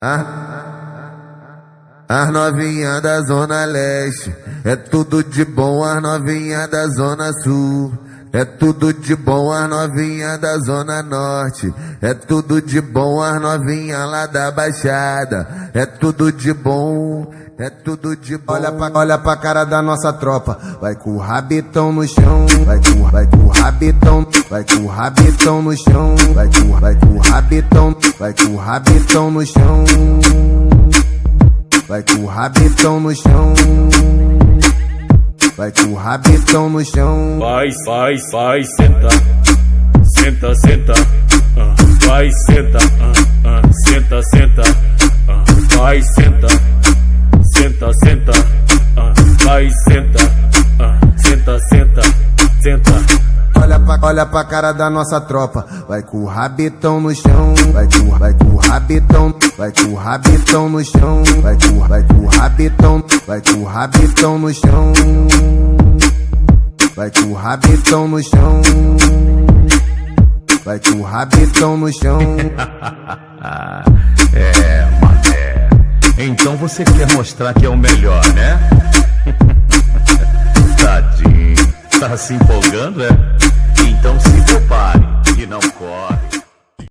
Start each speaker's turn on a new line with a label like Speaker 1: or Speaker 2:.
Speaker 1: As novinhas da Zona Leste, é tudo de bom. As novinhas da Zona Sul, é tudo de bom. As novinhas da Zona Norte, é tudo de bom. As novinhas lá da Baixada, é tudo de bom. É tudo de bom.
Speaker 2: Olha pra cara da nossa tropa, vai com o rabitão no chão, vai com o rabitão, vai com o rabitão no chão, vai com o rabitão, vai com o rabitão no chão, vai com o rabitão no chão, vai com o rabitão no chão.
Speaker 3: Vai, senta, senta, senta, vai, senta, senta, senta, vai, senta. Senta, senta, vai, senta, senta, senta, senta.
Speaker 2: Olha pra cara da nossa tropa, vai com o rabitão no chão, vai com o rabitão, vai com o rabitão no chão, vai com o rabitão, vai com o rabitão no chão, vai com o rabitão no chão, vai com o rabitão no chão.
Speaker 4: Mané, então você quer mostrar que é o melhor, né? Tadinho, tá se empolgando, é?